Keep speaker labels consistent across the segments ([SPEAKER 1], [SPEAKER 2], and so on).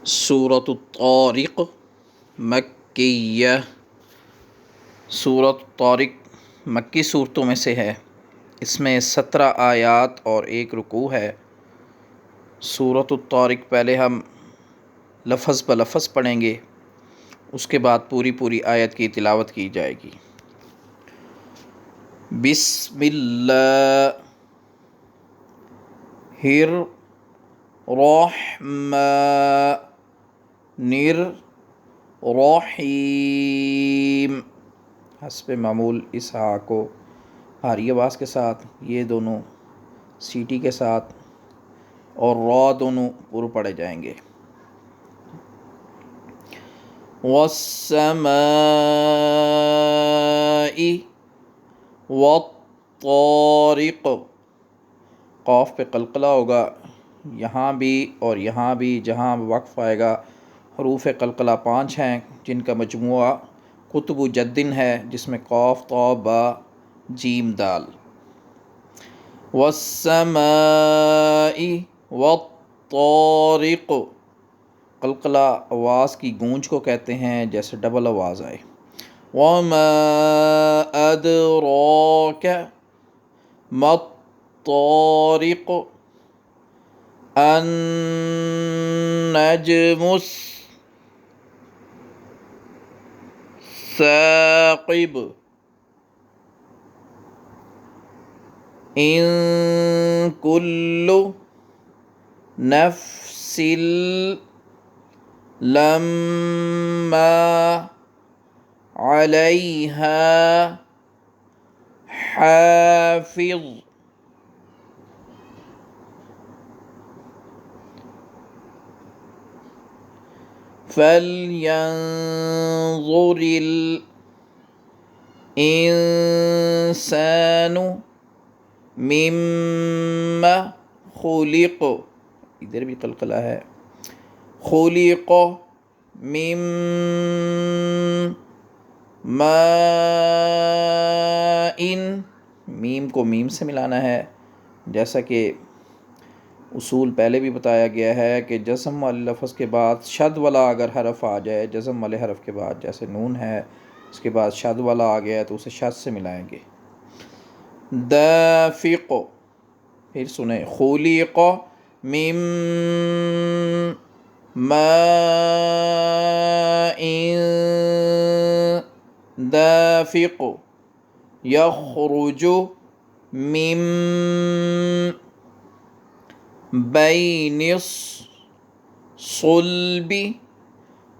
[SPEAKER 1] سورۃ الطارق مکیہ۔ سورۃ الطارق مکی صورتوں میں سے ہے۔ اس میں 17 آیات اور 1 رکوع ہے۔ سورۃ الطارق پہلے ہم لفظ بلفظ پڑھیں گے، اس کے بعد پوری آیت کی تلاوت کی جائے گی۔ بسم اللہ الرحمن حسب معمول اس ہا کو بھاری آواز کے ساتھ، یہ دونوں سیٹی کے ساتھ، اور را دونوں پر پڑے جائیں گے۔ والسماء والطارق، قاف پہ قلقلہ ہوگا یہاں بھی اور یہاں بھی، جہاں وقف آئے گا۔ حروف قلقلہ 5 ہیں جن کا مجموعہ قطب جدن ہے، جس میں قاف طا با جیم دال۔ والسماء والطارق، قلقلہ آواز کی گونج کو کہتے ہیں، جیسے ڈبل آواز آئے۔ وما ادراک ما الطارق النجم الثاقب ان کل نفس لما علیہا حافظ فلینظر الانسان مما خلق، ادھر بھی قلقلہ ہے، خلق من ماء، میم کو میم سے ملانا ہے، جیسا کہ اصول پہلے بھی بتایا گیا ہے کہ جزم والے لفظ کے بعد شد والا اگر حرف آ جائے، جزم والے حرف کے بعد، جیسے نون ہے، اس کے بعد شد والا آ گیا تو اسے شد سے ملائیں گے۔ دافق، پھر سنیں، خلق من ماء دافق یخرج من بین الصلب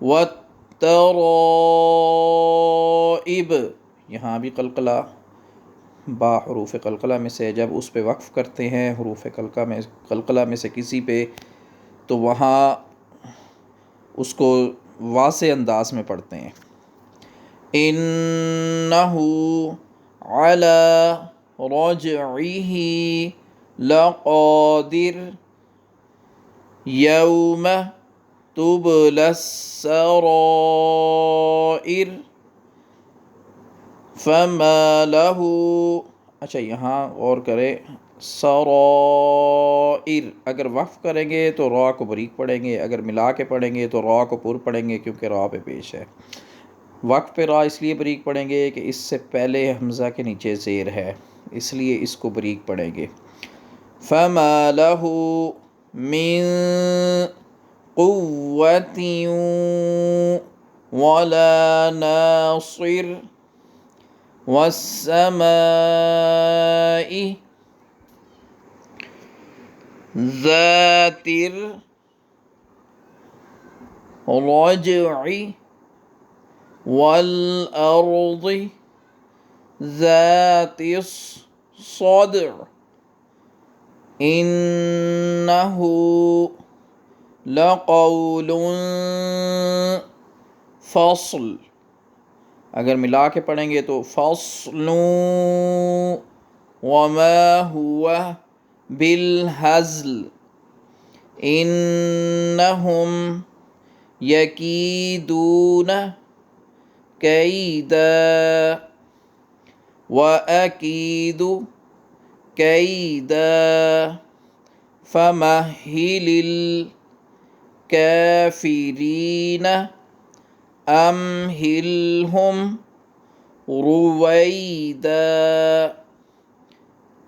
[SPEAKER 1] والترائب، یہاں بھی قلقلہ با حروف قلقلہ میں سے، جب اس پہ وقف کرتے ہیں حروف قلقلہ میں سے کسی پہ، تو وہاں اس کو واضح انداز میں پڑھتے ہیں۔ انہ علی رجعہ لقادر یوم تبلی السرائر فما لہ، اچھا یہاں غور کرے، سرائر اگر وقف کریں گے تو را کو بریک پڑھیں گے، اگر ملا کے پڑھیں گے تو را کو پر پڑھیں گے، کیونکہ را پہ پیش ہے۔ وقف پہ را اس لیے بریک پڑھیں گے کہ اس سے پہلے حمزہ کے نیچے زیر ہے، اس لیے اس کو بریک پڑھیں گے۔ فما لہ من قوۃ ولا ناصر والسماء ذات الرجع والارض ذات الصدع انہ لقول فصل، اگر ملا کے پڑھیں گے تو فصل وما هو بالہزل انہم یکیدون کیدا وَأَكِيدُ كَيْدًا فَمَهِّلِ الكافرين أمهلهم رويدا।